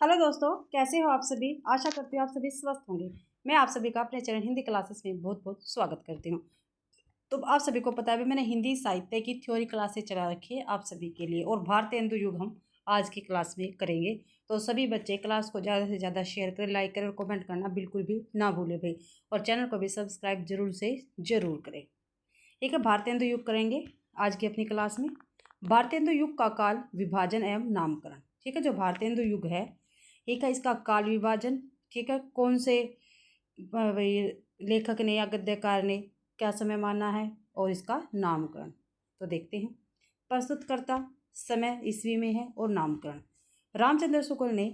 Hello दोस्तों, कैसे हो आप सभी। आशा करती हूँ आप सभी स्वस्थ होंगे। मैं आप सभी का अपने चैनल हिंदी क्लासेस में बहुत बहुत स्वागत करती हूँ। तो आप सभी को पता है मैंने हिंदी साहित्य की थ्योरी क्लासेस चला रखी है आप सभी के लिए, और भारतीय हिंदू युग हम आज की क्लास में करेंगे। तो सभी बच्चे क्लास को ज़्यादा से ज़्यादा शेयर करें, लाइक करें और कमेंट करना बिल्कुल भी ना भूलें भाई। और चैनल को भी सब्सक्राइब जरूर से ज़रूर करें। ठीक है, भारतीय हिंदू युग करेंगे आज की अपनी क्लास में। भारतीय हिंदू युग का काल, विभाजन एवं नामकरण। ठीक है, जो भारतीय हिंदू युग है, ठीक है, इसका काल विभाजन, ठीक है, कौन से भाई लेखक ने या गद्यकार ने क्या समय माना है, और इसका नामकरण तो देखते हैं। प्रस्तुतकर्ता समय ईस्वी में है और नामकरण रामचंद्र शुक्ल ने।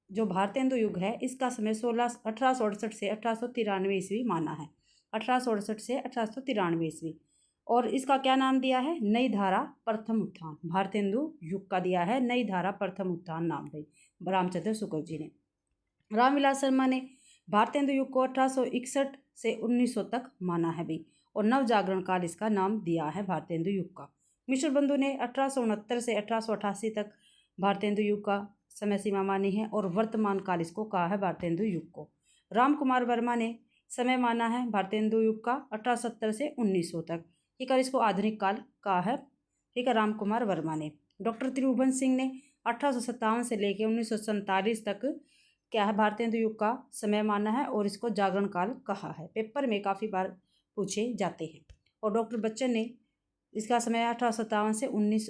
जो भारतीय हिंदू युग है इसका समय 1868 से 1893 ईस्वी माना है। 1868 से 1893 ईस्वी। और इसका क्या नाम दिया है, नई धारा प्रथम उत्थान। भारतीय हिंदू युग का दिया है नई धारा प्रथम उत्थान नाम भाई रामचंद्र शुक्ल जी ने। रामविलास शर्मा ने भारतीय हिंदू युग को 1861 से 1900 तक माना है भाई, और नव जागरण काल इसका नाम दिया है भारतीय हिंदू युग का। मिश्र बंधु ने 1869 से 1888 तक भारतीय हिंदू युग का समय सीमा मानी है, और वर्तमान काल इसको कहा है भारतीय हिंदू युग को। राम कुमार वर्मा ने समय माना है भारतीय हिंदू युग का 1870 से 1900 तक, ठीक है, इसको आधुनिक काल कहा है, ठीक है, राम कुमार वर्मा ने। डॉक्टर त्रिभुवन सिंह ने 1857 से लेकर 1947 तक क्या है भारतीय हिंदू युग का समय माना है, और इसको जागरण काल कहा है। पेपर में काफ़ी बार पूछे जाते हैं। और डॉक्टर बच्चन ने इसका समय 1857 से 19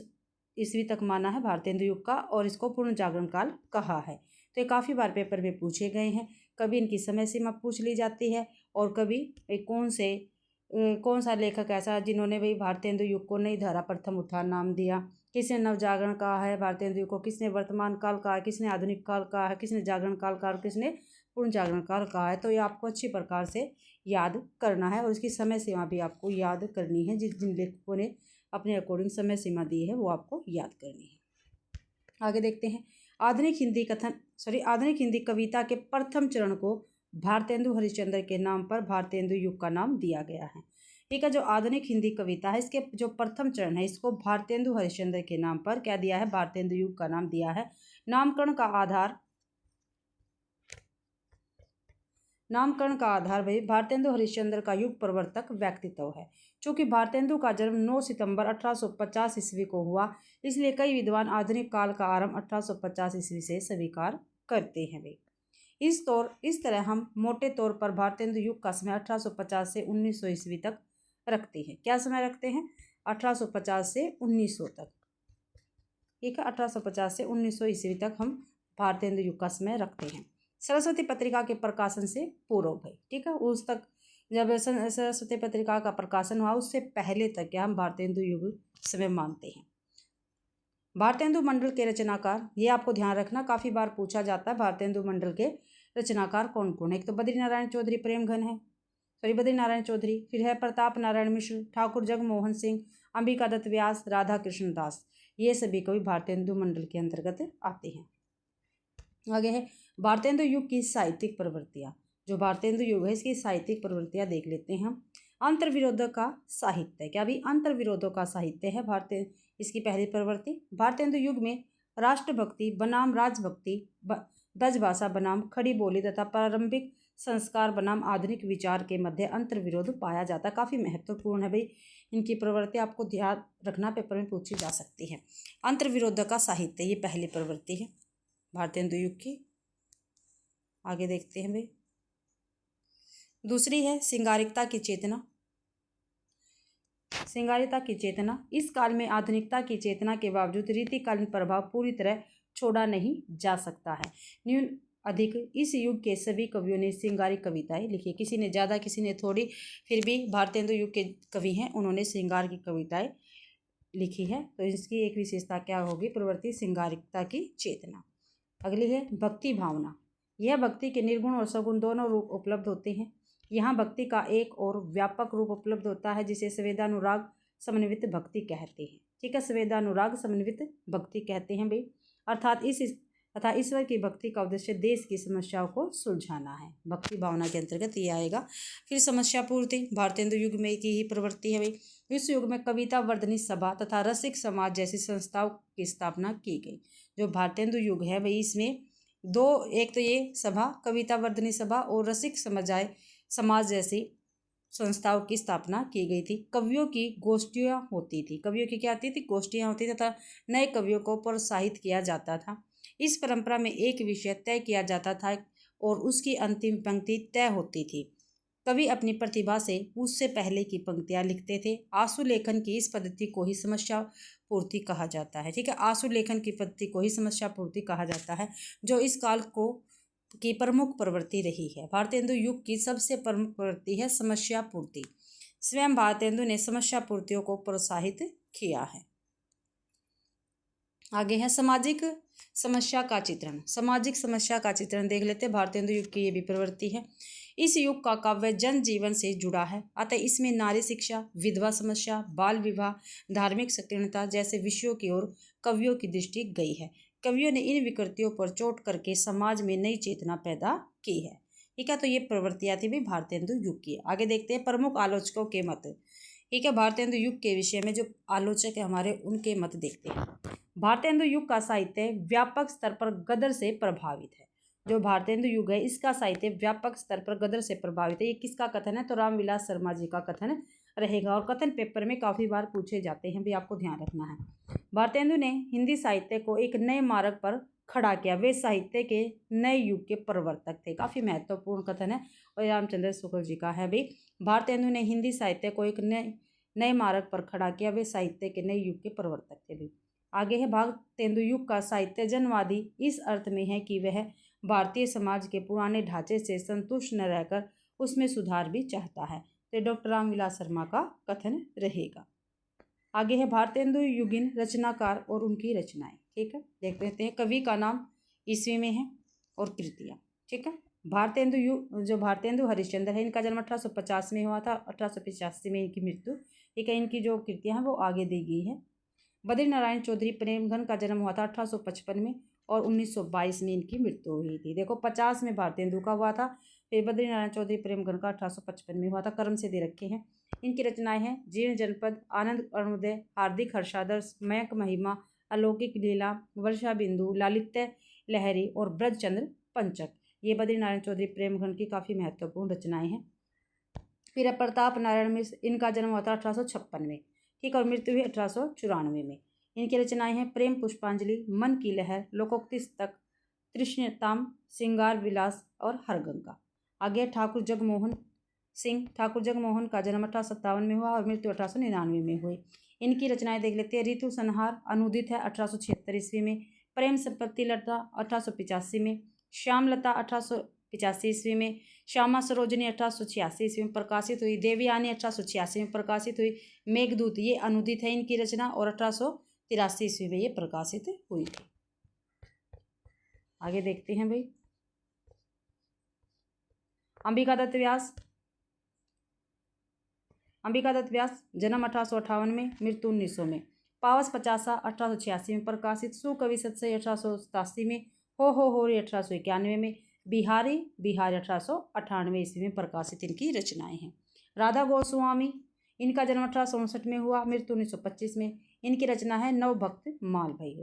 ईस्वी तक माना है भारतीय हिंदू युग का, और इसको पूर्ण जागरण काल कहा है। तो ये काफ़ी बार पेपर में पूछे गए हैं। कभी इनकी समय सीमा पूछ ली जाती है, और कभी कौन सा लेखक ऐसा जिन्होंने भाई भारतीय हिंदू युग को नई धारा प्रथम उत्थान नाम दिया, किसने नवजागरण कहा है भारतीय हिंदू युग को, किसने वर्तमान काल कहा है, किसने आधुनिक काल कहा है, किसने जागरण काल कहा है, किसने पूर्ण जागरण काल कहा है। तो ये आपको अच्छी प्रकार से याद करना है, और इसकी समय सीमा भी आपको याद करनी है। जिन लेखकों ने अपने अकॉर्डिंग समय सीमा दी है वो आपको याद करनी है। आगे देखते हैं। आधुनिक हिंदी कविता के प्रथम चरण को भारतेंदु हरिश्चंद्र के नाम पर भारतीय हिंदू युग का नाम दिया गया है। ठीक है, जो आधुनिक हिंदी कविता है इसके जो प्रथम चरण है इसको भारतेंदु हरिश्चंद्र के नाम पर क्या दिया है, भारतीय हिंदू युग का नाम दिया है। नामकरण का आधार भाई भारतेंदु हरिश्चंद्र का युग प्रवर्तक व्यक्तित्व है। चूंकि भारतेंदु का जन्म 9 सितंबर 1850 ईस्वी को हुआ, इसलिए कई विद्वान आधुनिक काल का आरंभ 1850 ईस्वी से स्वीकार करते हैं भाई। इस तरह हम मोटे तौर पर भारतीय हिंदू युग का समय 1850 से 1900 ईस्वी तक रखते हैं। क्या समय रखते हैं, 1850 से 1900 तक। ठीक है, 1850 से 1900 ईस्वी तक हम भारतीय हिंदू युग का समय रखते हैं। सरस्वती पत्रिका के प्रकाशन से पूर्व भाई, ठीक है, उस तक जब सरस्वती पत्रिका का प्रकाशन हुआ उससे पहले तक क्या हम भारतीय हिंदू युग समय मानते हैं। भारतीय हिंदू मंडल के रचनाकार, ये आपको ध्यान रखना, काफ़ी बार पूछा जाता है भारतीय हिंदू मंडल के रचनाकार कौन कौन है। एक तो बद्रीनारायण चौधरी प्रेमघन है, बद्रीनारायण चौधरी, फिर है प्रताप नारायण मिश्र, ठाकुर जगमोहन सिंह, अंबिका दत्त व्यास, राधा कृष्ण दास। ये सभी कवि भारतीय हिंदू मंडल के अंतर्गत आते हैं। आगे है भारतीय हिंदू युग की साहित्यिक प्रवृत्तियाँ। जो भारतीय हिंदू युग है इसकी साहित्यिक प्रवृत्तियाँ देख लेते हैं हम। अंतर्विरोधों का साहित्य, क्या भी अंतर्विरोधों का साहित्य है भारतीय इसकी पहली प्रवृत्ति। भारतीय हिंदू युग में राष्ट्रभक्ति बनाम राजभक्ति, ब्रजभाषा बनाम खड़ी बोली तथा प्रारंभिक संस्कार बनाम आधुनिक विचार के मध्य अंतर्विरोध पाया जाता है। काफ़ी महत्वपूर्ण है भाई इनकी प्रवृत्ति, आपको ध्यान रखना, पेपर में पूछी जा सकती है। अंतर्विरोध का साहित्य ये पहली प्रवृत्ति है भारतीय हिंदू युग की। आगे देखते हैं भाई, दूसरी है सिंगारिकता की चेतना। सिंगारिकता की चेतना, इस काल में आधुनिकता की चेतना के बावजूद रीतिकालीन प्रभाव पूरी तरह छोड़ा नहीं जा सकता है। न्यून अधिक इस युग के सभी कवियों ने श्रृंगारिक कविताएं लिखी, किसी ने ज़्यादा किसी ने थोड़ी, फिर भी भारतीय हिंदू युग के कवि हैं उन्होंने श्रृंगार की कविताएं लिखी है। तो इसकी एक विशेषता क्या होगी, प्रवृत्ति सिंगारिकता की चेतना। अगली है भक्ति भावना। यह भक्ति के निर्गुण और सगुण दोनों रूप उपलब्ध होते हैं। यहाँ भक्ति का एक और व्यापक रूप उपलब्ध होता है जिसे संवेदानुराग समन्वित भक्ति कहते हैं। ठीक है, संवेदानुराग समन्वित भक्ति कहते हैं भाई, अर्थात ईश्वर की भक्ति का उद्देश्य देश की समस्याओं को सुलझाना है। भक्ति भावना के अंतर्गत ये आएगा। फिर समस्या पूर्ति, भारतीय हिंदू युग में की ही प्रवृत्ति है भाई। इस युग में कविता वर्धनी सभा तथा रसिक समाज जैसी संस्थाओं की स्थापना की गई। जो भारतीय हिंदू युग है भाई इसमें दो, एक तो ये सभा कविता वर्धनी सभा और रसिक समाज जैसी संस्थाओं की स्थापना की गई थी। कवियों की गोष्ठियाँ होती थी। कवियों की क्या होती थी? गोष्ठियाँ होती थी तथा नए कवियों को प्रोत्साहित किया जाता था। इस परंपरा में एक विषय तय किया जाता था और उसकी अंतिम पंक्ति तय होती थी। कवि अपनी प्रतिभा से उससे पहले की पंक्तियाँ लिखते थे। आंसू लेखन की इस पद्धति को ही समस्या पूर्ति कहा जाता है। ठीक है, आंसू लेखन की पद्धति को ही समस्या पूर्ति कहा जाता है, जो इस काल को की प्रमुख प्रवृत्ति रही है। भारतेंदु युग की सबसे प्रमुख प्रवृत्ति है समस्या पूर्ति। स्वयं भारतेंदु ने समस्या पूर्तियों को प्रोत्साहित किया है। आगे है सामाजिक समस्या का चित्रण। सामाजिक समस्या का चित्रण देख लेते हैं। भारतेंदु युग की ये भी प्रवृत्ति है। इस युग का काव्य जन जीवन से जुड़ा है, अतः इसमें नारी शिक्षा, विधवा समस्या, बाल विवाह, धार्मिक संकीर्णता जैसे विषयों की ओर कवियों की दृष्टि गई है। कवियों ने इन विकृतियों पर चोट करके समाज में नई चेतना पैदा की है। ठीक है, तो ये प्रवृत्तियां थी भी भारतेंदु युग की। आगे देखते हैं प्रमुख आलोचकों के मत। ठीक है, भारतेंदु युग के विषय में जो आलोचक है हमारे, उनके मत देखते हैं। भारतेंदु युग का साहित्य व्यापक स्तर पर गदर से प्रभावित है। जो भारतेंदु युग है इसका साहित्य व्यापक स्तर पर गदर से प्रभावित है। ये किसका कथन है? तो रामविलास शर्मा जी का कथन रहेगा और कथन पेपर में काफ़ी बार पूछे जाते हैं, भी आपको ध्यान रखना है। भारतेंदु ने हिंदी साहित्य को एक नए मार्ग पर खड़ा किया। वे साहित्य के नए युग के प्रवर्तक थे। काफ़ी महत्वपूर्ण कथन है और रामचंद्र शुक्ल जी का है भी। भारतेंदु ने हिंदी साहित्य को एक नए मार्ग पर खड़ा किया। वे साहित्य के नए युग के प्रवर्तक थे भी। आगे है भारतेंदु युग का साहित्य जनवादी इस अर्थ में है कि वह भारतीय समाज के पुराने ढांचे से संतुष्ट न रहकर उसमें सुधार भी चाहता है। तो डॉक्टर रामविलास शर्मा का कथन रहेगा। आगे है भारतेंदु युगीन रचनाकार और उनकी रचनाएं। ठीक है, देख लेते हैं। कवि का नाम ईस्वी में है और कृतियाँ। ठीक है, जो भारतेंदु हरिश्चंद्र है, इनका जन्म 1850 में हुआ था, 1885 में इनकी मृत्यु। ठीक है, इनकी जो कृतियाँ हैं वो आगे दी गई है। बद्री नारायण चौधरी प्रेमघन का जन्म हुआ था 1855 में और 1922 में इनकी मृत्यु हुई थी। देखो, 50 में भारतेंदु का हुआ था, फिर बद्री नारायण चौधरी प्रेमघन का 1855 में हुआ था। कर्म से दे रखे हैं। इनकी रचनाएं हैं जीर्ण जनपद, आनंद अरुणोदय, हार्दिक हर्षादर्श, मयंक महिमा, अलौकिक लीला, वर्षा बिंदु, लालित्य लहरी और ब्रजचंद्र पंचक। ये बद्री नारायण चौधरी प्रेमघन की काफ़ी महत्वपूर्ण रचनाएं हैं। फिर प्रताप नारायण मिश्र, इनका जन्म हुआ था 1856 में। ठीक, और मृत्यु हुई 1894 में। इनकी रचनाएं हैं प्रेम पुष्पांजलि, मन की लहर, लोकोक्ति तक, तृष्णताम, श्रृंगार विलास और हरगंगा। आगे ठाकुर जगमोहन सिंह। ठाकुर जगमोहन का जन्म 1857 में हुआ और मृत्यु 1899 में हुई। इनकी रचनाएं देख लेते हैं। ऋतु संहार अनुदित है 1876 ईस्वी में। प्रेम संपत्ति लता 1885 में। श्यामलता 1885 ईस्वी में। श्यामा सरोजनी 1886 ईस्वी में प्रकाशित हुई। देवयानी 1886 में प्रकाशित हुई। मेघदूत ये अनुदित है इनकी रचना और 1883 ईस्वी में ये प्रकाशित हुई थी। आगे देखते हैं भाई। अंबिका दत्त व्यास। अंबिका दत्त व्यास जन्म 1858 में, मृत्यु 1900 में। पावस पचासा 1886 में प्रकाशित। सुकवि सत्सई 1887 में। हो रे 1891 में। बिहारी 1898 ईस्वी में प्रकाशित इनकी रचनाएं हैं। राधा गोस्वामी, इनका जन्म 1859 में हुआ, मृत्यु 1925 में। इनकी रचना है नवभक्त माल। भाई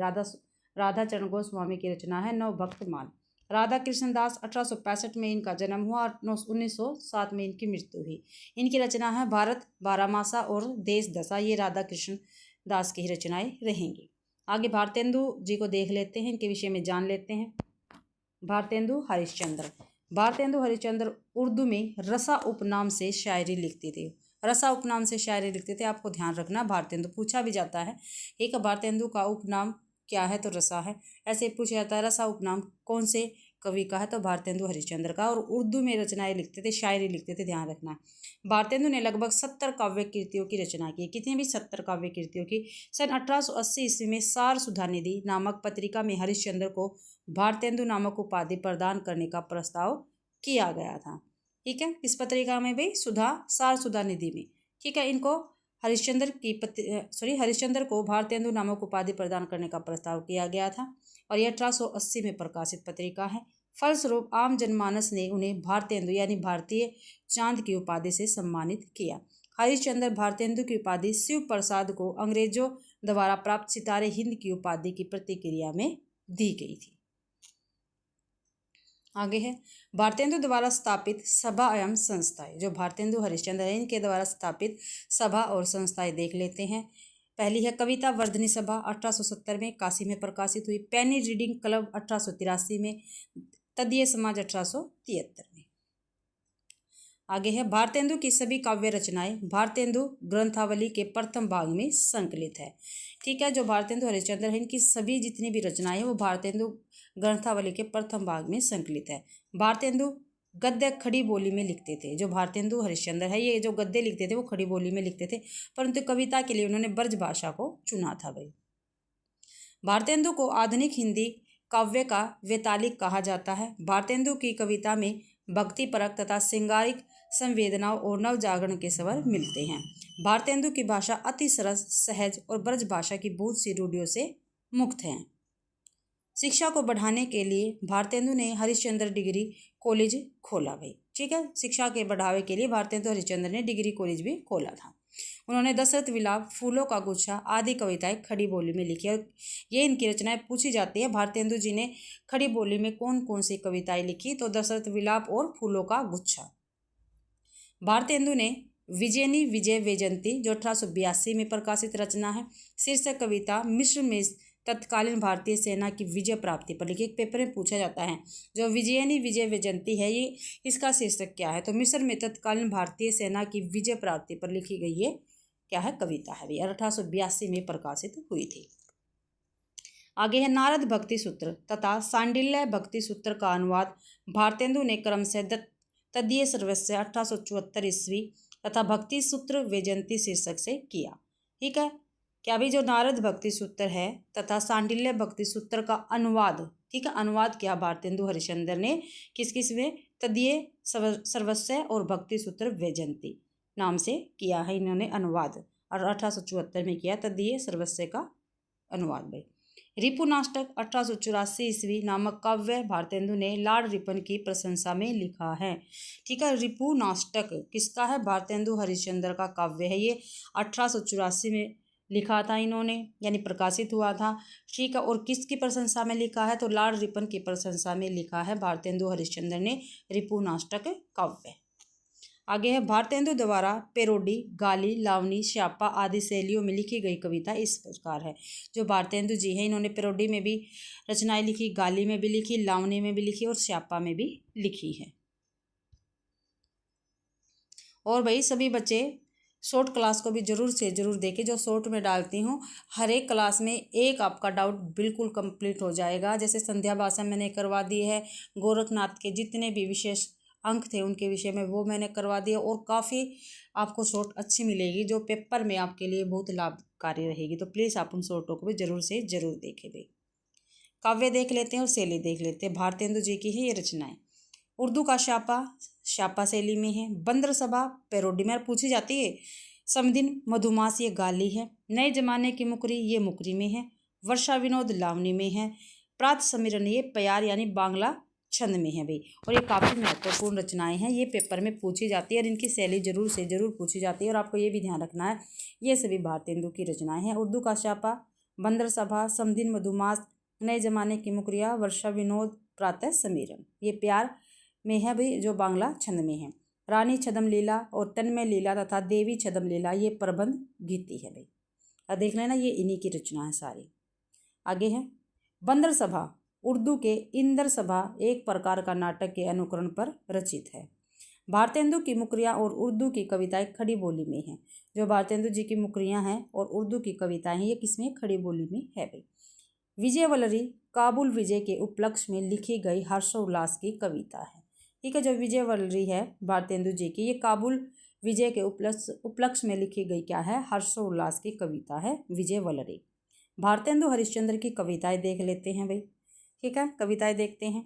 राधा चरण गोस्वामी की रचना है नवभक्त माल। राधा कृष्ण दास 1865 में इनका जन्म हुआ और 1907 में इनकी मृत्यु हुई। इनकी रचना है भारत बारहमासा और देश दशा। ये राधा कृष्ण दास की ही रचनाएं रहेंगी। आगे भारतेंदु जी को देख लेते हैं, इनके विषय में जान लेते हैं। भारतेंदु हरिश्चंद्र। भारतेंदु हरिश्चंद्र उर्दू में रसा उपनाम से शायरी लिखते थे। रसा उपनाम से शायरी लिखते थे, आपको ध्यान रखना। भारतेंदु पूछा भी जाता है। एक भारतेंदु का उपनाम क्या है? तो रसा है। ऐसे पूछा जाता है रसा उपनाम कौन से कवि का है? तो भारतेंदु हरिश्चंद्र का। और उर्दू में रचनाएं लिखते थे, शायरी लिखते थे, ध्यान रखना। भारतेंदु ने लगभग 70 काव्य कृतियों की रचना की। कितनी भी? 70 काव्य कृतियों की। सन 1880 ईस्वी में सार सुधा निधि नामक पत्रिका में हरिश्चंद्र को भारतेंदु नामक उपाधि प्रदान करने का प्रस्ताव किया गया था। ठीक है, इस पत्रिका में भी सार सुधा निधि में। ठीक है, इनको हरिश्चंद्र को भारतेंदु नामक उपाधि प्रदान करने का प्रस्ताव किया गया था और यह 1880 में प्रकाशित पत्रिका है। फलस्वरूप आम जनमानस ने उन्हें भारतेंदु यानी भारतीय चांद की उपाधि से सम्मानित किया। हरिश्चंद्र भारतेंदु की उपाधि शिव प्रसाद को अंग्रेजों द्वारा प्राप्त सितारे हिंद की उपाधि की प्रतिक्रिया में दी गई थी। आगे है भारतेंदु द्वारा स्थापित सभा एवं संस्थाएं। जो भारतेंदु हरिश्चंद्र है इनके द्वारा स्थापित सभा और संस्थाएं देख लेते हैं। पहली है कविता वर्धनी सभा 1870 में काशी में प्रकाशित हुई। पेनी रीडिंग क्लब 1883 में। तदीय समाज 1873 में। आगे है भारतेंदु की सभी काव्य रचनाएं भारतेंदु ग्रंथावली के प्रथम भाग में संकलित है। ठीक है, जो भारतेंदु हरिश्चंद्र है इनकी सभी जितनी भी रचनाएं वो भारतेंदु ग्रंथावली के प्रथम भाग में संकलित है। भारतेंदु गद्य खड़ी बोली में लिखते थे। जो भारतेंदु हरिश्चंद्र है ये जो गद्य लिखते थे वो खड़ी बोली में लिखते थे, परंतु कविता के लिए उन्होंने ब्रज भाषा को चुना था। भाई भारतेंदु को आधुनिक हिंदी काव्य का वेतालिक कहा जाता है। भारतेंदु की कविता में भक्तिपरक तथा श्रृंगारिक संवेदनाओं और नवजागरण के स्वर मिलते हैं। भारतेंदु की भाषा अति सरस, सहज और ब्रज भाषा की बहुत सी रूढ़ियों से मुक्त है। शिक्षा को बढ़ाने के लिए भारतेंदु ने हरिश्चंद्र डिग्री कॉलेज खोला। भाई ठीक है, शिक्षा के बढ़ावे के लिए भारतेंदु हरिश्चंद्र ने डिग्री कॉलेज भी खोला था। उन्होंने दशरथ विलाप, फूलों का गुच्छा आदि कविताएं खड़ी बोली में लिखी और ये इनकी रचनाएं पूछी जाती है। भारतेंदु जी ने खड़ी बोली में कौन कौन सी कविताएं लिखी, तो दशरथ विलाप और फूलों का गुच्छा। भारतेंदु ने विजयनी विजय वैजयंती जो 1882 में प्रकाशित रचना है, शीर्षक कविता मिस्र में तत्कालीन भारतीय सेना की विजय प्राप्ति पर लिखी। एक पेपर में पूछा जाता है जो विजयनी विजय वैजयंती है ये इसका शीर्षक क्या है, तो मिस्र में तत्कालीन भारतीय सेना की विजय प्राप्ति पर लिखी गई ये क्या है कविता है। 1882 में प्रकाशित हुई थी। आगे है नारद भक्ति सूत्र तथा सांडिल्य भक्ति सूत्र का अनुवाद भारतेंदु ने क्रमशः तदीय सर्वस्व 1874 ईस्वी तथा भक्ति सूत्र वैजयंती शीर्षक से किया। ठीक है, क्या भी जो नारद भक्ति सूत्र है तथा सांडिल्य भक्ति सूत्र का अनुवाद, ठीक है, अनुवाद किया भारतेंदु हरिश्चंद्र ने किस किस में, तदीय सर्वस्व और भक्ति सूत्र वैजयंती नाम से किया है इन्होंने अनुवाद, और 1874 में किया तदीय सर्वस्व का अनुवाद। भाई रिपु नाटक 1884 ईस्वी नामक काव्य भारतेंदु ने लॉर्ड रिपन की प्रशंसा में लिखा है। ठीक है, रिपु नाटक किसका है, भारतेंदु हरिश्चंद्र का काव्य है। ये 1884 में लिखा था इन्होंने, यानी प्रकाशित हुआ था। ठीक है, और किसकी प्रशंसा में लिखा है, तो लॉर्ड रिपन की प्रशंसा में लिखा है भारतेंदु हरिश्चंद्र ने रिपु नाटक काव्य। आगे है भारतेंदु द्वारा पेरोडी, गाली, लावनी, श्यापा आदि शैलियों में लिखी गई कविता इस प्रकार है। जो भारतेंदु जी हैं इन्होंने पेरोडी में भी रचनाएं लिखी, गाली में भी लिखी, लावनी में भी लिखी और श्यापा में भी लिखी है। और भाई सभी बच्चे शॉर्ट क्लास को भी जरूर से जरूर देखें, जो शॉर्ट में डालती हूँ हर एक क्लास में एक आपका डाउट बिल्कुल कंप्लीट हो जाएगा। जैसे संध्या भाषा मैंने करवा दी है, गोरखनाथ के जितने भी विशेष अंक थे उनके विषय में वो मैंने करवा दिया, और काफ़ी आपको शॉर्ट अच्छी मिलेगी जो पेपर में आपके लिए बहुत लाभकारी रहेगी। तो प्लीज़ आप उन शॉर्टों को भी जरूर से जरूर देखें। भाई काव्य देख लेते हैं और शैली देख लेते हैं। भारतेंदु जी की है ये रचनाएं। उर्दू का श्यापा, श्यापा शैली में है। बंदर सभा पैरोडी में पूछी जाती है। समदिन मधुमास ये गाली है। नए जमाने की मुकरी ये मुकरी में है। वर्षा विनोद लावनी में है। प्रात समीरण ये प्यार यानी बांग्ला छंद में है। भाई और ये काफ़ी महत्वपूर्ण रचनाएं हैं, ये पेपर में पूछी जाती है और इनकी शैली जरूर से जरूर पूछी जाती है। और आपको ये भी ध्यान रखना है ये सभी भारतेंदु की रचनाएं हैं। उर्दू का श्यापा, बंदर सभा, समदिन मधुमास, नए जमाने की मुकरिया, वर्षा विनोद, प्रातः समीरण ये प्यार में है भाई जो बांग्ला छंद में है। रानी छदम लीला और तन्मय लीला तथा देवी छदम लीला ये प्रबंध गीति है। भाई अब देख लेना ये इन्हीं की रचना है सारी। आगे है बंदर सभा, उर्दू के इंदर सभा एक प्रकार का नाटक के अनुकरण पर रचित है। भारतेंदु की मुकरियाँ और उर्दू की कविताएं खड़ी बोली में हैं। जो भारतेंदु जी की मुकरियाँ हैं और उर्दू की कविताएं हैं ये किसमें, खड़ी बोली में है। भाई विजय वलरी काबुल विजय के उपलक्ष्य में लिखी गई हर्षोल्लास की कविता है। ठीक है, जो विजय वलरी है भारतेंदु जी की ये काबुल विजय के उपलक्ष्य में लिखी गई क्या है, हर्षोल्लास की कविता है विजय वलरी। भारतेंदु हरिश्चंद्र की कविताएं देख लेते हैं। भाई ठीक है, कविताएं देखते हैं।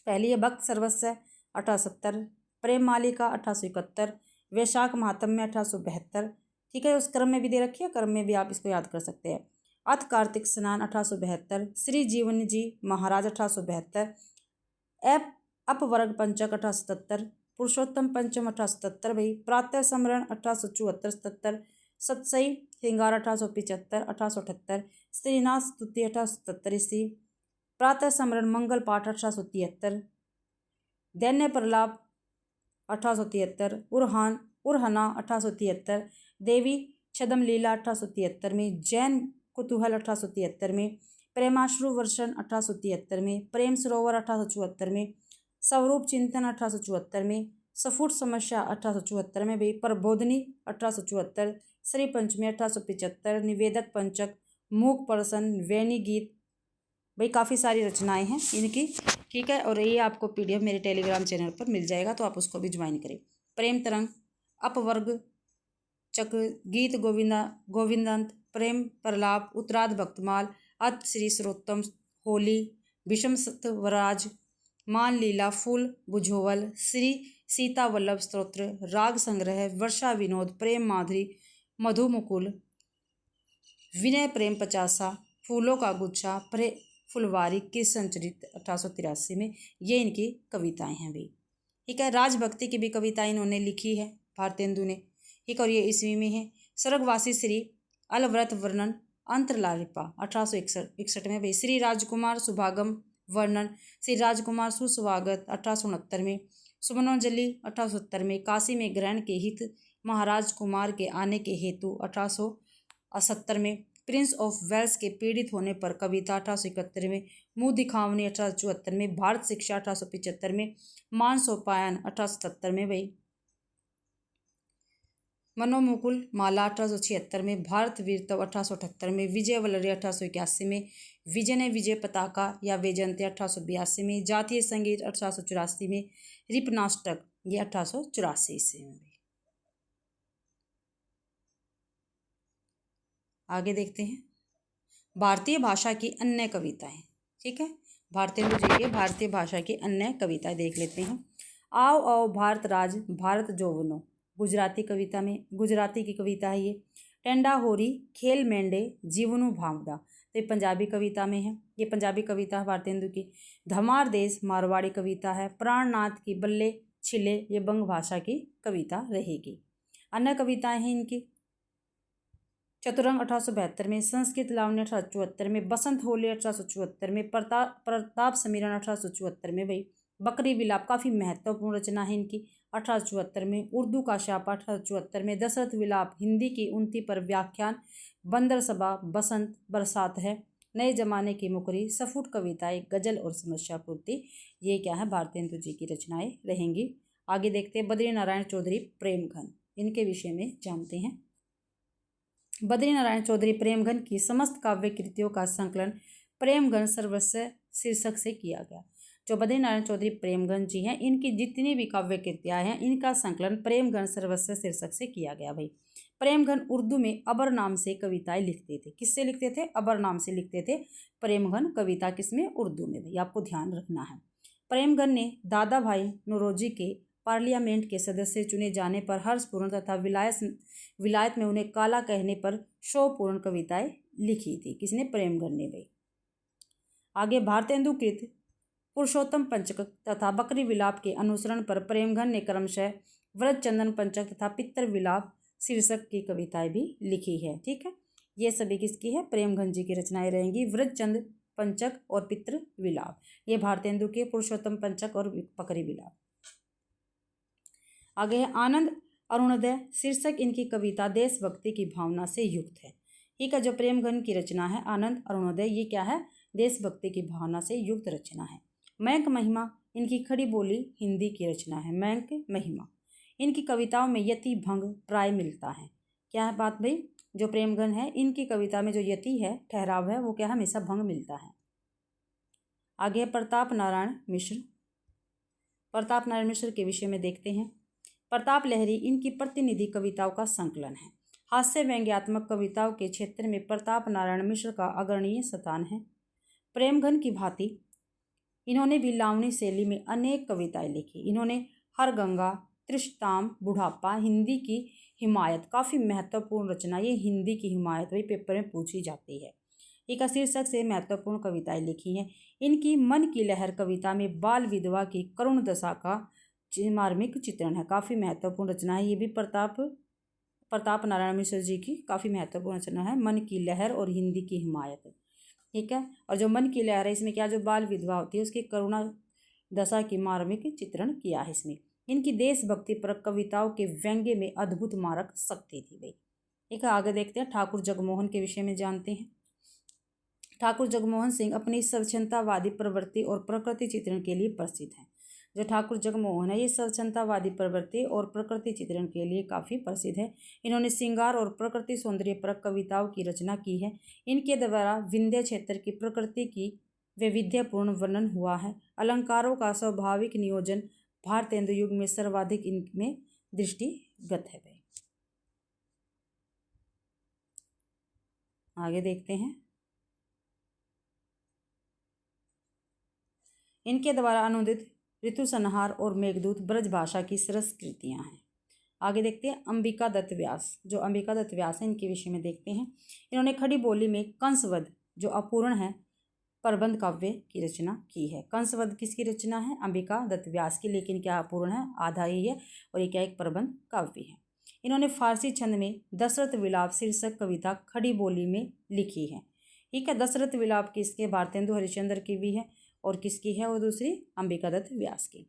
पहली है भक्त सर्वस्व 1870, प्रेम मालिका 1871, वैशाख महात्म्य 1872। ठीक है, उस क्रम में भी दे रखी है, क्रम में भी आप इसको याद कर सकते हैं। अथ कार्तिक स्नान 1872, श्री जीवन जी महाराज 1872, अपवर्ग पंचक 1877, पुरुषोत्तम पंचम 1877। भाई प्रातः समरण 1874-77, सतसई श्रृंगार 1875, 1878, श्रीनाथ स्तुति 1877 ईस्वी, प्रातः स्मरण मंगल पाठ 1873, दैन्य प्रलाप 1873, उरहना 1873, देवी छदम लीला 1873 में, जैन कुतूहल 1873 में, प्रेमाश्रु वर्षन 1873 में, प्रेम सरोवर 1874 में, स्वरूप चिंतन 1874 में, सफुट समस्या 1874 में भी, प्रबोधनी 1874, श्री पंचमी 1875, निवेदक पंचक, मूक पर्सन, वैनी गीत, भाई काफ़ी सारी रचनाएं हैं इनकी, ठीक है। और ये आपको PDF मेरे टेलीग्राम चैनल पर मिल जाएगा, तो आप उसको भी ज्वाइन करें। प्रेम तरंग, अपवर्ग चक, गीत गोविंदांत, प्रेम प्रलाप, उत्तराध भक्तमाल, अत श्री सर्वोत्तम, होली, विषम सतवराज, मान लीला, फूल बुझोवल, श्री सीता वल्लभ स्तोत्र, राग संग्रह, वर्षा विनोद, प्रेम माधुरी, मधु मुकुल, विनय प्रेम पचासा, फूलों का गुच्छा, फुलवारी, किस संचरित 1883 में। ये इनकी कविताएं हैं भी, ठीक है। राजभक्ति की भी कविताएं इन्होंने लिखी है भारतेंदु ने, ठीक। और ये ईस्वी में है। स्वर्गवासी श्री अलव्रत वर्णन, अंतरलालिपा 1861 में भाई। श्री राजकुमार सुभागम वर्णन, श्री राजकुमार सुस्वागत 1869 में। सुमनोंजलि 1870 में। काशी में ग्रहण के हित, महाराज कुमार के आने के हेतु 1870 में। प्रिंस ऑफ वेल्स के पीड़ित होने पर कविता 1871 में। मुँह दिखावनी 1874 में। भारत शिक्षा 1875 में। मानसोपायन 1877 में भाई। मनोमुकुल माला 1876 में। भारत वीरतव 1878 में। विजय वलरी 1881 में। विजय विजय पताका या वैजयंती 1882 में। जातीय संगीत 1884 में। रिपनाष्टक ये 1884 ईस्वी में। आगे देखते हैं भारतीय भाषा की अन्य कविताएं, ठीक है। भारतेंदु जी के भारतीय भाषा की अन्य कविताएं देख लेते हैं। आओ आओ भारत राज भारत जोवनो, गुजराती कविता में, गुजराती की कविता है ये। टेंडा होरी खेल मेंढे जीवनु भावदा, तो ये पंजाबी कविता में है, ये पंजाबी कविता है भारतेंदु की। धमार देश मारवाड़ी कविता है। प्राणनाथ की बल्ले छिले ये बंग भाषा की कविता रहेगी। अन्य कविताएं हैं इनकी। चतुरंग 1872 में। संस्कृत लावण्य 1874 में। बसंत होली 1874 में। प्रताप समीरण 1874 में भाई। बकरी विलाप काफ़ी महत्वपूर्ण रचना है इनकी 1874 में। उर्दू का शापा 1874 में। दशरथ विलाप हिंदी की उन्नति पर व्याख्यान। बंदर सभा बसंत बरसात है। नए जमाने की मुकरी, सफुट कविताएं, गजल और समस्या पूर्ति, ये क्या है भारतेंदु जी की रचनाएं रहेंगी। आगे देखते हैं बद्री नारायण चौधरी प्रेमघन, इनके विषय में जानते हैं। बद्री नारायण चौधरी प्रेमघन की समस्त काव्य कृतियों का संकलन प्रेमघन सर्वस्व शीर्षक से किया गया। जो बद्री नारायण चौधरी प्रेमघन जी हैं, इनकी जितनी भी काव्य कृतियाँ हैं, इनका संकलन प्रेमघन सर्वस्व शीर्षक से किया गया भाई। प्रेमघन उर्दू में अबर नाम से कविताएं लिखते थे। किससे लिखते थे? अबर नाम से लिखते थे प्रेमघन कविता, किसमें? उर्दू में भाई, आपको ध्यान रखना है। प्रेमघन ने दादा भाई नौरोजी के पार्लियामेंट के सदस्य चुने जाने पर हर्षपूर्ण तथा विलायत में उन्हें काला कहने पर शोभपूर्ण कविताएं लिखी थी। किसने? प्रेमघन ने भाई। आगे भारतेंदु कृत पुरुषोत्तम पंचक तथा बकरी विलाप के अनुसरण पर प्रेमघन ने क्रमशः व्रजचंदन पंचक तथा पितर विलाप शीर्षक की कविताएं भी लिखी है, ठीक है। ये सभी किसकी है? प्रेमघन जी की रचनाएं रहेंगी। व्रजचंद पंचक और पितृ विलाप, ये भारतेंदु के पुरुषोत्तम पंचक और बकरी विलाप। आगे है आनंद अरुणोदय शीर्षक इनकी कविता देशभक्ति की भावना से युक्त है, ठीक है। जो प्रेमघन की रचना है आनंद अरुणोदय, ये क्या है? देशभक्ति की भावना से युक्त रचना है। मयंक महिमा इनकी खड़ी बोली हिंदी की रचना है। मयंक महिमा इनकी कविताओं में यति भंग प्राय मिलता है। क्या है बात भाई? जो प्रेमघन है इनकी कविता में जो यति है, ठहराव है, वो क्या है? हमेशा भंग मिलता है। आगे प्रताप नारायण मिश्र। प्रताप नारायण मिश्र के विषय में देखते हैं। प्रताप लहरी इनकी प्रतिनिधि कविताओं का संकलन है। हास्य व्यंग्यात्मक कविताओं के क्षेत्र में प्रताप नारायण मिश्र का अग्रणीय स्थान है। प्रेमघन की भांति इन्होंने भी लावणी शैली में अनेक कविताएं लिखी। इन्होंने हर गंगा, त्रिशताम, बुढ़ापा, हिंदी की हिमायत, काफ़ी महत्वपूर्ण रचना, ये हिंदी की हिमायत वही पेपर में पूछी जाती है। एक शीर्षक से महत्वपूर्ण कविताएं लिखी हैं। इनकी मन की लहर कविता में बाल विधवा की करुण दशा का मार्मिक चित्रण है, काफ़ी महत्वपूर्ण रचना है। ये भी प्रताप नारायण मिश्र जी की काफ़ी महत्वपूर्ण रचना है, मन की लहर और हिंदी की हिमायत। ठीक है। और जो मन की लहर है इसमें क्या, जो बाल विधवा होती है उसकी करुणा दशा की मार्मिक चित्रण किया है इसमें। इनकी देशभक्ति पर कविताओं के व्यंग्य में अद्भुत मारक शक्ति थी भाई। ठीक है, आगे देखते हैं ठाकुर जगमोहन के विषय में जानते हैं। ठाकुर जगमोहन सिंह अपनी स्वच्छंदतावादी प्रवृत्ति और प्रकृति चित्रण के लिए प्रसिद्ध हैं। जो ठाकुर जगमोहन है ये स्वच्छंदतावादी प्रवृत्ति और प्रकृति चित्रण के लिए काफ़ी प्रसिद्ध है। इन्होंने श्रृंगार और प्रकृति सौंदर्य पर कविताओं की रचना की है। इनके द्वारा विंध्य क्षेत्र की प्रकृति की वैविध्यपूर्ण वर्णन हुआ है। अलंकारों का स्वाभाविक नियोजन भारतेंदु युग में सर्वाधिक इनमें दृष्टिगत है भाई। आगे देखते हैं, इनके द्वारा अनुदित ऋतु संहार और मेघदूत ब्रज भाषा की सरस कृतियाँ हैं। आगे देखते हैं अंबिका दत्त व्यास। जो अंबिका दत्त व्यास है इनके विषय में देखते हैं। इन्होंने खड़ी बोली में कंसवध जो अपूर्ण है प्रबंध काव्य की रचना की है। कंसवध किसकी रचना है, अंबिका दत्त व्यास की, लेकिन क्या अपूर्ण है, आधा ही है, और ये क्या एक प्रबंध काव्य है। इन्होंने फारसी छंद में दशरथ विलाप शीर्षक कविता खड़ी बोली में लिखी है। ठीक है, दशरथ विलाप किसके, भारतेंदु हरिश्चंद्र की भी है, और किसकी है वो दूसरी, अंबिका दत्त व्यास की।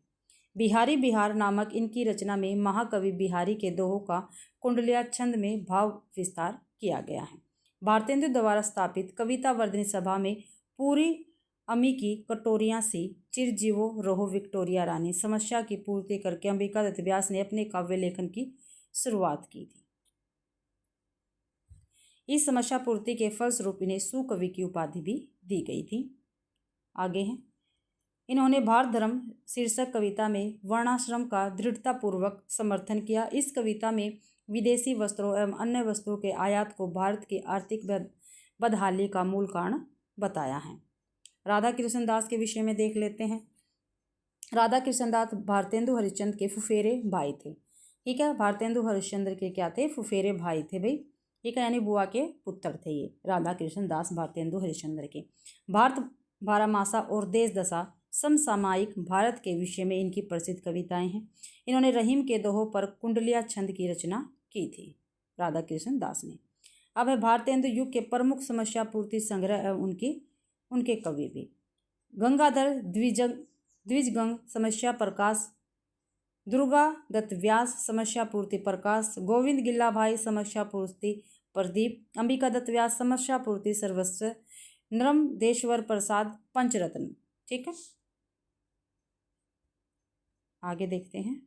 बिहारी बिहार नामक इनकी रचना में महाकवि बिहारी के दोहों का कुंडलिया छंद में भाव विस्तार किया गया है। भारतेंदु द्वारा स्थापित कविता वर्धनी सभा में पूरी अमी की कटोरियां सी चिरजीवो रहो विक्टोरिया रानी समस्या की पूर्ति करके अंबिका दत्त व्यास ने अपने काव्य लेखन की शुरुआत की थी। इस समस्या पूर्ति के फलस्वरूप इन्हें सुकवि की उपाधि भी दी गई थी। आगे हैं, इन्होंने भारत धर्म शीर्षक कविता में वर्णाश्रम का दृढ़तापूर्वक समर्थन किया। इस कविता में विदेशी वस्त्रों एवं अन्य वस्तुओं के आयात को भारत की आर्थिक बदहाली का मूल कारण बताया है। राधा कृष्ण दास के विषय में देख लेते हैं। राधा कृष्ण दास भारतेंदु हरिश्चंद्र के फुफेरे भाई थे। ठीक है, भारतेंदु हरिश्चंद्र के क्या थे, फुफेरे भाई थे भाई। ठीक है, यानी बुआ के पुत्र थे ये राधा कृष्ण दास भारतेंदु हरिश्चंद्र के। भारत बारहमासा और देश दशा समसामयिक भारत के विषय में इनकी प्रसिद्ध कविताएं हैं। इन्होंने रहीम के दोहों पर कुंडलिया छंद की रचना की थी राधा कृष्ण दास ने। अब है भारतेंदु युग के प्रमुख समस्या पूर्ति संग्रह एवं उनके कवि भी। गंगाधर द्विजगंग समस्या प्रकाश, दुर्गा दत्त व्यास समस्या पूर्ति प्रकाश, गोविंद गिल्ला भाई समस्या पूर्ति प्रदीप, अंबिका दत्त व्यास समस्या पूर्ति सर्वस्व, नर्मदेश्वर प्रसाद पंचरत्न। ठीक है, आगे देखते हैं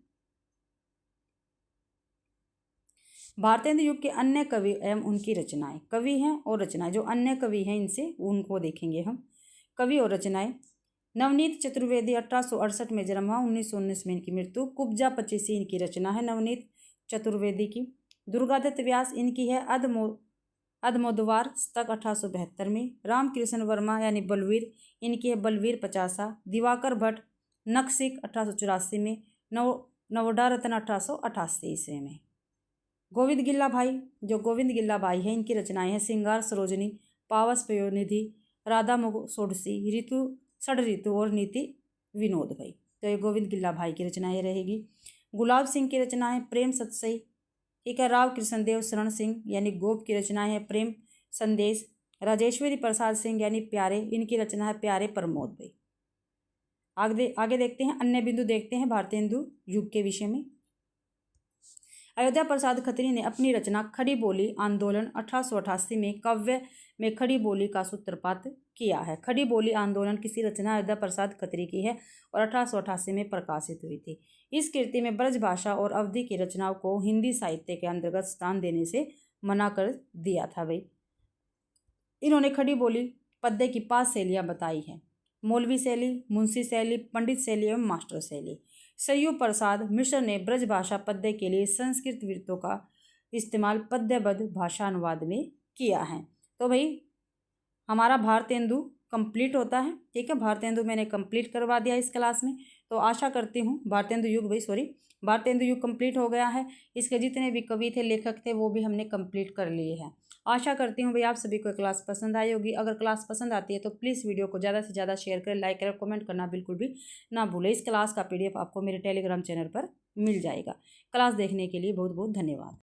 भारतेंदु युग के अन्य कवि एवं उनकी रचनाएं। कवि हैं और रचनाएं, जो अन्य कवि हैं इनसे उनको देखेंगे हम। कवि और रचनाएं, नवनीत चतुर्वेदी 1868 में जन्म हुआ, 1919 में इनकी मृत्यु। कुब्जा 25 इनकी रचना है नवनीत चतुर्वेदी की। दुर्गादत्त व्यास इनकी है अदमोदवार तक 1872 में। रामकृष्ण वर्मा यानी बलवीर इनकी है बलवीर 50। दिवाकर भट्ट नक्सिक 1884 में। नवोडा रत्न 1888 ईस्वी में। गोविंद गिल्ला भाई, जो गोविंद गिल्ला भाई है इनकी रचनाएं हैं श्रृंगार सरोजनी, पावस पयोनिधि, राधा मुग सोडसी, ऋतु षड ऋतु और नीति विनोद भाई। तो ये गोविंद गिल्ला भाई की रचनाएं रहेगी। गुलाब सिंह की रचनाएं प्रेम सत्सई। ठीक है, राव कृष्णदेव शरण सिंह यानी गोप की रचनाएं हैं प्रेम संदेश। राजेश्वरी प्रसाद सिंह यानी प्यारे, इनकी रचना है प्यारे प्रमोद भाई। आगे देखते हैं, अन्य बिंदु देखते हैं भारतेंदु युग के विषय में। अयोध्या प्रसाद खत्री ने अपनी रचना खड़ी बोली आंदोलन 1888 में काव्य में खड़ी बोली का सूत्रपात किया है। खड़ी बोली आंदोलन किसी रचना अयोध्या प्रसाद खत्री की है और 1888 में प्रकाशित हुई थी। इस कृति में ब्रज भाषा और अवधि की रचनाओं को हिंदी साहित्य के अंतर्गत स्थान देने से मना कर दिया था भाई। इन्होंने खड़ी बोली पद्य की 5 शैलियाँ बताई हैं, मौलवी शैली, मुंशी शैली, पंडित शैली एवं मास्टर शैली। सय्यू प्रसाद मिश्र ने ब्रज भाषा पद्य के लिए संस्कृत वृत्तों का इस्तेमाल पद्यबद्ध भाषा अनुवाद में किया है। तो भाई हमारा भारतेंदु कंप्लीट होता है। ठीक है, भारतेंदु मैंने कंप्लीट करवा दिया इस क्लास में। तो आशा करती हूँ भारतेंदु युग कंप्लीट हो गया है। इसके जितने भी कवि थे, लेखक थे, वो भी हमने कंप्लीट कर लिए हैं। आशा करती हूँ भाई आप सभी को क्लास पसंद आई होगी। अगर क्लास पसंद आती है तो प्लीज़ वीडियो को ज़्यादा से ज़्यादा शेयर करें, लाइक करें, कमेंट करना बिल्कुल भी ना भूलें। इस क्लास का PDF आपको मेरे टेलीग्राम चैनल पर मिल जाएगा। क्लास देखने के लिए बहुत बहुत धन्यवाद।